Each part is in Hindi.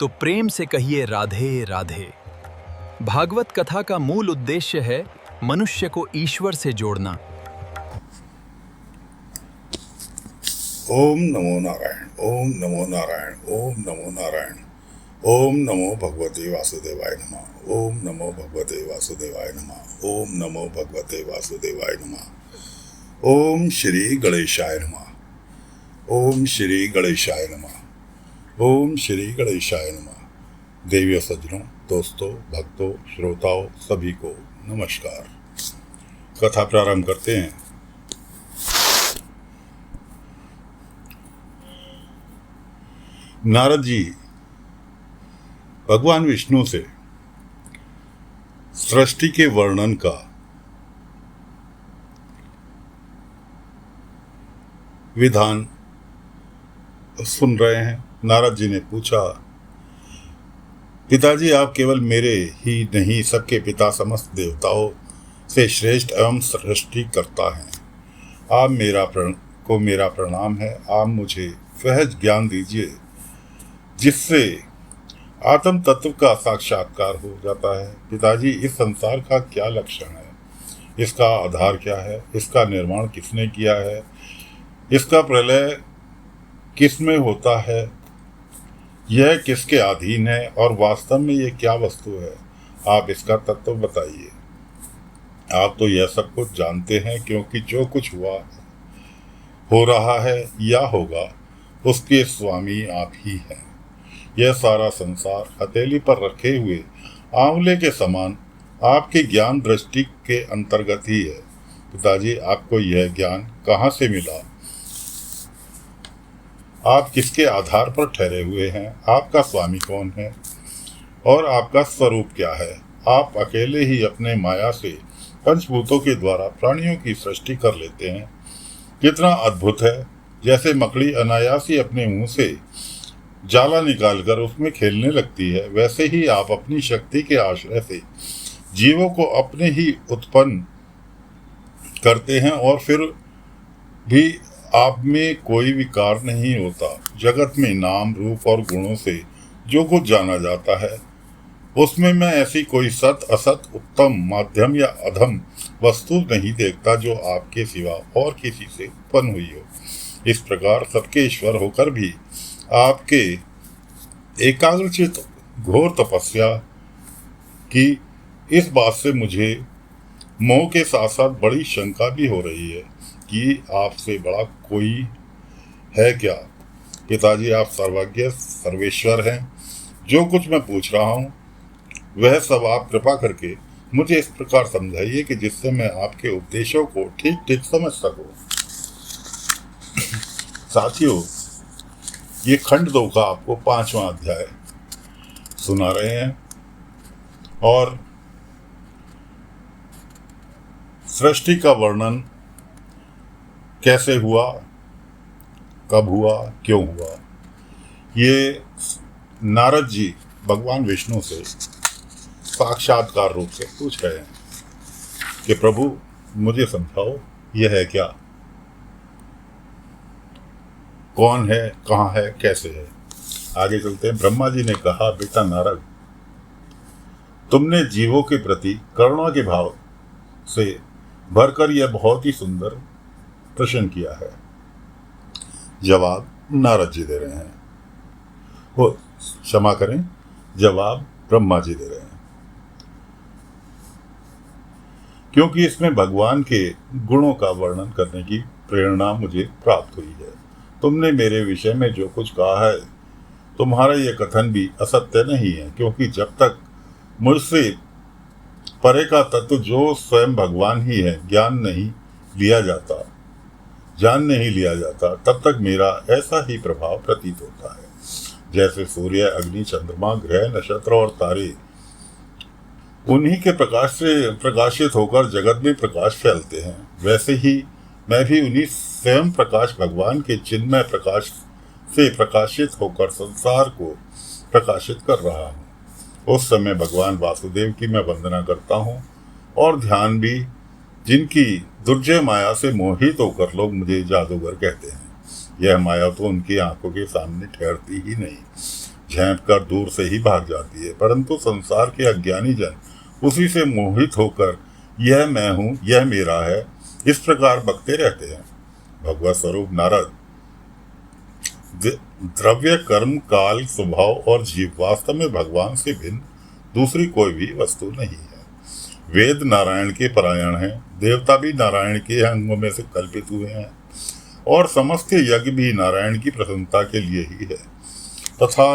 तो प्रेम से कहिए राधे राधे। भागवत कथा का मूल उद्देश्य है मनुष्य को ईश्वर से जोड़ना। ओम नमो नारायण, ओम नमो नारायण, ओम नमो नारायण, ओम नमो भगवते वासुदेवाय नमः, ओम नमो भगवते वासुदेवाय नमः, ओम नमो भगवते वासुदेवाय नमः, ओम श्री गणेशाय नमः, ओम श्री गणेशाय नमः, ओम श्री गणेशाय नमः। देवियों, सज्जनों, दोस्तों, भक्तों, श्रोताओं, सभी को नमस्कार। कथा प्रारंभ करते हैं। नारद जी भगवान विष्णु से सृष्टि के वर्णन का विधान सुन रहे हैं। नारद जी ने पूछा, पिताजी, आप केवल मेरे ही नहीं सबके पिता समस्त देवताओं से श्रेष्ठ एवं सृष्टि करता हैं। आप मेरा प्रणाम है। आप मुझे सहज ज्ञान दीजिए जिससे आत्म तत्व का साक्षात्कार हो जाता है। पिताजी, इस संसार का क्या लक्षण है? इसका आधार क्या है? इसका निर्माण किसने किया है? इसका प्रलय किस में होता है? यह किसके अधीन है और वास्तव में यह क्या वस्तु है? आप इसका तत्व बताइए। आप तो यह सब कुछ जानते हैं, क्योंकि जो कुछ हुआ, हो रहा है या होगा, उसके स्वामी आप ही हैं। यह सारा संसार हथेली पर रखे हुए आंवले के समान आपके ज्ञान दृष्टि के अंतर्गत ही है। पिताजी, आपको यह ज्ञान कहाँ से मिला? आप किसके आधार पर ठहरे हुए हैं? आपका स्वामी कौन है और आपका स्वरूप क्या है? आप अकेले ही अपने माया से पंचभूतों के द्वारा प्राणियों की सृष्टि कर लेते हैं। कितना अद्भुत है! जैसे मकड़ी अनायास ही अपने मुंह से जाला निकालकर उसमें खेलने लगती है, वैसे ही आप अपनी शक्ति के आश्रय से जीवों को अपने ही उत्पन्न करते हैं और फिर भी आप में कोई विकार नहीं होता। जगत में नाम, रूप और गुणों से जो कुछ जाना जाता है, उसमें मैं ऐसी कोई सत, असत, उत्तम, माध्यम या अधम वस्तु नहीं देखता जो आपके सिवा और किसी से उत्पन्न हुई हो। इस प्रकार सबके ईश्वर होकर भी आपके एकाग्रचित घोर तपस्या की इस बात से मुझे मोह के साथ साथ बड़ी शंका भी हो रही है कि आपसे बड़ा कोई है क्या? पिताजी, आप सर्वज्ञ सर्वेश्वर हैं। जो कुछ मैं पूछ रहा हूँ वह सब आप कृपा करके मुझे इस प्रकार समझाइए कि जिससे मैं आपके उपदेशों को ठीक ठीक समझ सकूं। साथियों, ये खंड 2 का आपको 5वां अध्याय सुना रहे हैं और सृष्टि का वर्णन कैसे हुआ, कब हुआ, क्यों हुआ, ये नारद जी भगवान विष्णु से साक्षात्कार रूप से पूछ रहे हैं कि प्रभु, मुझे समझाओ, यह है क्या? कौन है, कहाँ है, कैसे है? आगे चलते हैं। ब्रह्मा जी ने कहा, बेटा नारद, तुमने जीवों के प्रति करुणा के भाव से भरकर यह बहुत ही सुंदर प्रश्न किया है। जवाब नारद जी दे रहे हैं, वो क्षमा करें, जवाब ब्रह्मा जी दे रहे हैं, क्योंकि इसमें भगवान के गुणों का वर्णन करने की प्रेरणा मुझे प्राप्त हुई है। तुमने मेरे विषय में जो कुछ कहा है, तुम्हारा यह कथन भी असत्य नहीं है, क्योंकि जब तक मुझसे परे का तत्व जो स्वयं भगवान ही है जान नहीं लिया जाता, तब तक मेरा ऐसा ही प्रभाव प्रतीत होता है। जैसे सूर्य, अग्नि, चंद्रमा, ग्रह, नक्षत्र और तारे उन्हीं के प्रकाश से प्रकाशित होकर जगत में प्रकाश फैलते हैं, वैसे ही मैं भी उन्हीं स्वयं प्रकाश भगवान के चिन्मय प्रकाश से प्रकाशित होकर संसार को प्रकाशित कर रहा हूँ। उस समय भगवान वासुदेव की मैं वंदना करता हूँ और ध्यान भी, जिनकी दुर्जय माया से मोहित होकर लोग मुझे जादूगर कहते हैं। यह माया तो उनकी आंखों के सामने ठहरती ही नहीं। झेप कर दूर से ही भाग जाती है, परंतु संसार के अज्ञानी जन उसी से मोहित होकर यह मैं हूँ, यह मेरा है, इस प्रकार बकते रहते हैं। भगवत स्वरूप नारद, द्रव्य, कर्म, काल, स्वभाव और जीव वास्तव में भगवान से भिन्न दूसरी कोई भी वस्तु नहीं है। वेद नारायण के परायण हैं, देवता भी नारायण के अंगों में से कल्पित हुए हैं और समस्त यज्ञ भी नारायण की प्रसन्नता के लिए ही है, तथा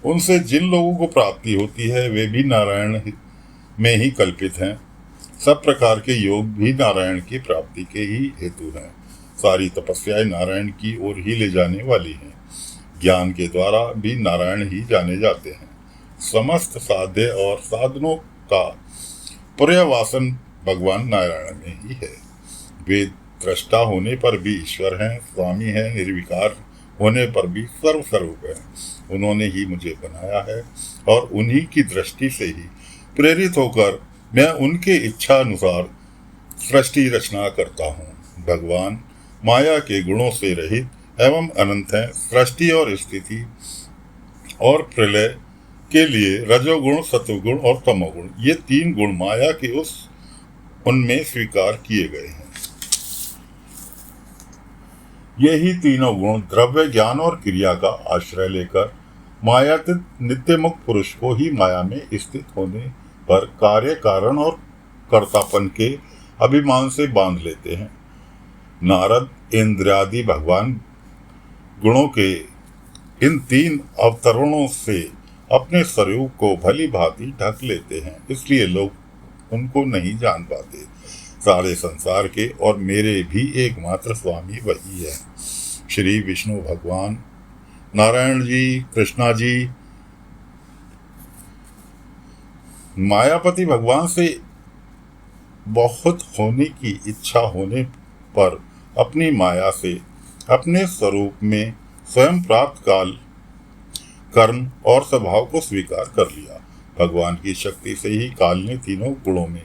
उनसे जिन लोगों को प्राप्ति होती है वे भी नारायण में ही कल्पित हैं। सब प्रकार के योग भी नारायण की प्राप्ति के ही हेतु हैं। सारी तपस्याएं नारायण की ओर ही ले जाने वाली हैं। ज्ञान के द्वारा भी नारायण ही जाने जाते हैं। समस्त साध्य और साधनों का पर्यवासन भगवान नारायण में ही है। वे दृष्टा होने पर भी ईश्वर हैं, स्वामी हैं, निर्विकार होने पर भी सर्वस्वरूप हैं। उन्होंने ही मुझे बनाया है और उन्हीं की दृष्टि से ही प्रेरित होकर मैं उनके इच्छा अनुसार सृष्टि रचना करता हूँ। भगवान माया के गुणों से रहित एवं अनंत हैं। सृष्टि और स्थिति और प्रलय के लिए रजोगुण, सत्वगुण और तमोगुण, ये तीन गुण माया के उनमें स्वीकार किए गए हैं। यही तीनों गुण द्रव्य, ज्ञान और क्रिया का आश्रय लेकर मायातीत नित्य मुक्त पुरुष को ही माया में स्थित होने पर कार्य, कारण और कर्तापन के अभिमान से बांध लेते हैं। नारद इंद्रियादि भगवान गुणों के इन तीन अवतरणों से अपने स्वरूप को भली भांति ढक लेते हैं, इसलिए लोग उनको नहीं जान पाते। सारे संसार के और मेरे भी एकमात्र स्वामी वही है। श्री विष्णु भगवान, नारायण जी, कृष्णा जी। मायापति भगवान से बहुत होने की इच्छा होने पर अपनी माया से अपने स्वरूप में स्वयं प्राप्त काल, कर्म और स्वभाव को स्वीकार कर लिया। भगवान की शक्ति से ही काल ने तीनों गुणों में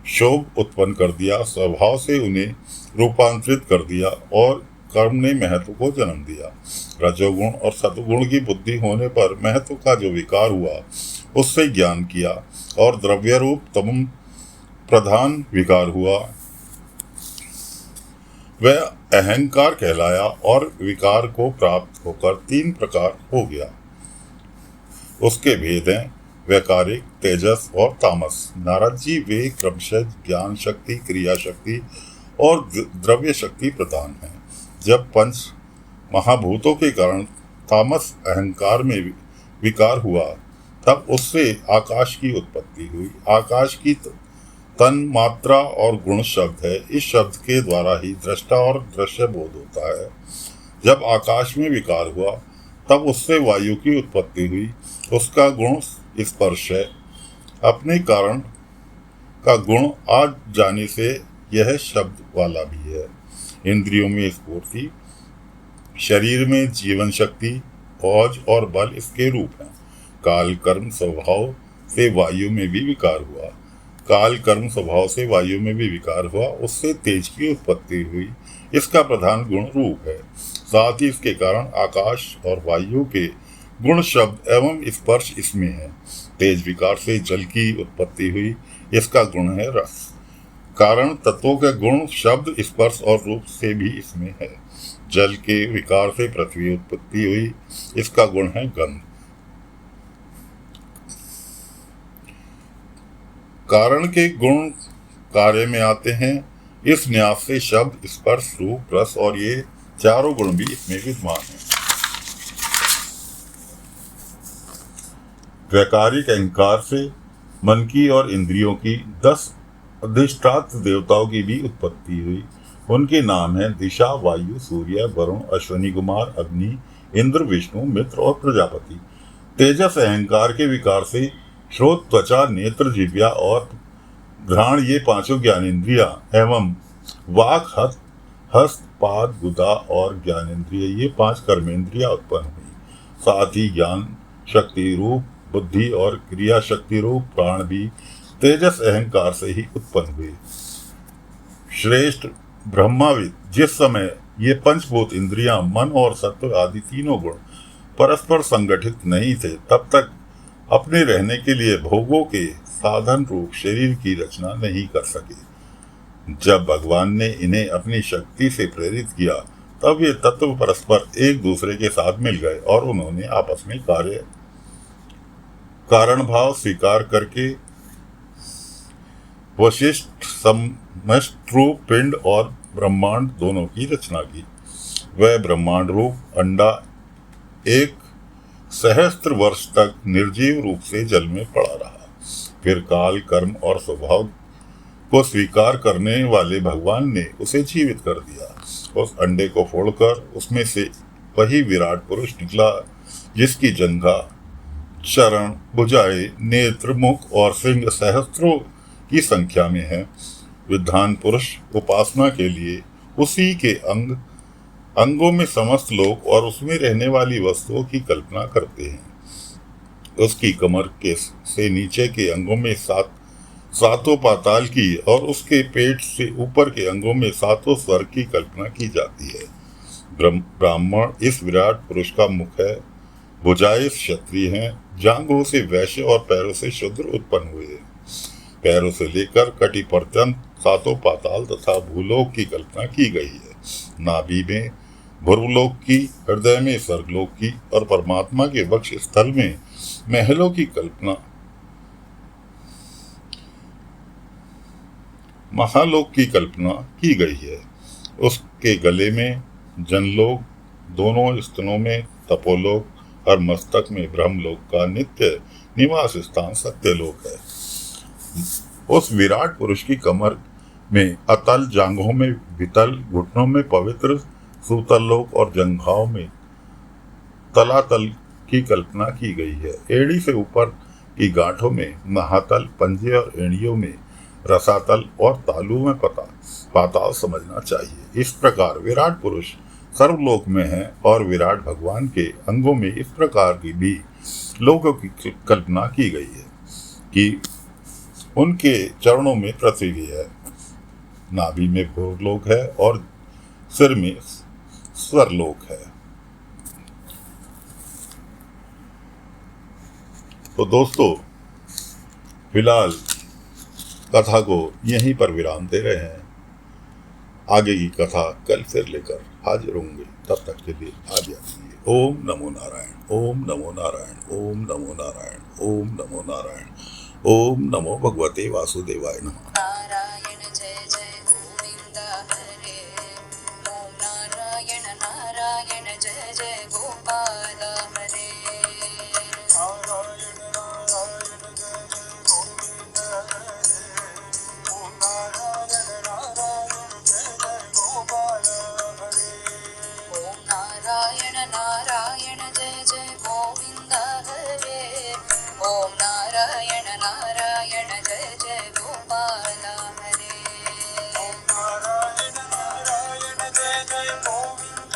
शोभ उत्पन्न कर दिया, स्वभाव से उन्हें रूपांतरित कर दिया और कर्म ने महत्व को जन्म दिया। रजोगुण और सतगुण की बुद्धि होने पर महत्व का जो विकार हुआ उससे ज्ञान किया और द्रव्य रूप तम प्रधान विकार हुआ, वह अहंकार कहलाया और विकार को प्राप्त होकर तीन प्रकार हो गया। उसके भेद हैं वैकारिक, तेजस और तामस। नारद जी वे क्रमशः ज्ञान शक्ति, क्रिया शक्ति और द्रव्य शक्ति प्रधान हैं। जब पंच महाभूतों के कारण तामस अहंकार में विकार हुआ तब उससे आकाश की उत्पत्ति हुई। आकाश की तन, मात्रा और गुण शब्द है। इस शब्द के द्वारा ही दृष्टा और दृश्य बोध होता है। जब आकाश में विकार हुआ तब उससे वायु की उत्पत्ति हुई। उसका गुण स्पर्श है। अपने कारण का गुण आ जाने से यह शब्द वाला भी है। इंद्रियों में स्फूर्ति, शरीर में जीवन शक्ति, औज और बल इसके रूप हैं। काल, कर्म, स्वभाव से वायु में भी विकार हुआ। काल, कर्म, स्वभाव से वायु में भी विकार हुआ, उससे तेज की उत्पत्ति हुई। इसका प्रधान गुण रूप है। साथ ही इसके कारण आकाश और वायु के गुण शब्द एवं स्पर्श इसमें है। तेज विकार से जल की उत्पत्ति हुई। इसका गुण है रस। कारण तत्वों के गुण शब्द, स्पर्श और रूप से भी इसमें है। जल के विकार से पृथ्वी उत्पत्ति हुई। इसका गुण है गंध। कारण के गुण कार्य में आते हैं। इस न्यास से शब्द, स्पर्श, रूप, रस और ये चारों गुण भी इसमें विद्यमान हैं। वैकारिक अहंकार से मन की और इंद्रियों की 10 अधिष्ठात्र देवताओं की भी उत्पत्ति हुई। उनके नाम हैं दिशा, वायु, सूर्य, वरुण, अश्विनी कुमार, अग्नि, इंद्र, विष्णु, मित्र और प्रजापति। तेजस अहंकार के विकार से श्रोत, त्वचा, नेत्र, जिह्वा और घ्राण ये पांचों ज्ञानेन्द्रिया एवं वाक, हस्त, पाद, गुदा और ज्ञानेन्द्रिय ये 5 कर्मेंद्रिया उत्पन्न हुई। साथ ही ज्ञान शक्ति रूप बुद्धि और क्रिया शक्ति रूप प्राण भी तेजस अहंकार से ही उत्पन्न हुए। श्रेष्ठ ब्रह्माविद जिस समय ये पंचभूत इंद्रियां, मन और सत्व आदि तीनों गुण परस्पर संगठित नहीं थे तब तक अपने रहने के लिए भोगों के साधन रूप शरीर की रचना नहीं कर सके। जब भगवान ने इन्हें अपनी शक्ति से प्रेरित किया तब ये तत्व परस्पर एक दूसरे के साथ मिल गए और उन्होंने आपस में कारण भाव स्वीकार करके वशिष्ठ समष्ट रूप पिंड और ब्रह्मांड दोनों की रचना की। वह ब्रह्मांड रूप अंडा 1 सहस्त्र वर्ष तक निर्जीव रूप से जल में पड़ा रहा। फिर काल, कर्म और स्वभाव को स्वीकार करने वाले भगवान ने उसे जीवित कर दिया। उस अंडे को फोड़कर उसमें से वही विराट पुरुष निकला जिसकी जंघा, चरण, भुजाएं, नेत्र, मुख और सिंह सहस्त्रों की संख्या में है। विद्वान पुरुष उपासना के लिए उसी के अंगों में समस्त लोक और उसमें रहने वाली वस्तुओं की कल्पना करते हैं। उसकी कमर से नीचे के अंगों में सातों पाताल की और उसके पेट से ऊपर के अंगों में सातों स्वर्ग की कल्पना की जाती है। ब्राह्मण इस विराट पुरुष का मुख है, भुजाएं क्षत्रिय हैं, जांघों से वैश्य और पैरों से शूद्र उत्पन्न हुए हैं। पैरों से लेकर कटी पर्यंत सातों पाताल तथा भूलोक की कल्पना की गई है। नाभि में भूलोक की, हृदय में स्वर्गलोक की और परमात्मा के वक्ष स्थल में महलों की कल्पना, महालोक की कल्पना की गई है। उसके गले में जनलोक, दोनों स्तनों में तपोलोक और मस्तक में ब्रह्मलोक का नित्य निवास स्थान सत्यलोक है। उस विराट पुरुष की कमर में अतल, जांघों में वितल, घुटनों में पवित्र सूतल लोक और जंघाओं में तलातल की कल्पना की गई है। एड़ी से ऊपर की गांठों में महातल, पंजे और एड़ियों में रसातल और तालु में पाताल समझना चाहिए। इस प्रकार विराट पुरुष सर्वलोक में है और विराट भगवान के अंगों में इस प्रकार की भी लोकों की कल्पना की गई है कि उनके चरणों में पृथ्वी है, नाभि में भूलोक है और सिर में स्वरलोक है। तो दोस्तों, फिलहाल कथा को यहीं पर विराम दे रहे हैं। आगे की कथा कल फिर लेकर हाजिर होंगे। तब तक के लिए आज्ञा दीजिए। ओम नमो नारायण, ओम नमो नारायण, ओम नमो नारायण, ओम नमो नारायण, ओम नमो भगवते वासुदेवाय नमः। नारायण जय जय गोविंद हरे। ओम नारायण नारायण जय जय गोपाल हरे। नारायण नारायण जय जय गोविंद हरे। ओम नारायण नारायण जय जय गोपाल हरे। ओम नारायण नारायण जय जय गोविंद हरे। ओम नारायण नारायण जय जय गोपाल हरे। ओम नारायण नारायण जय जय गोविंद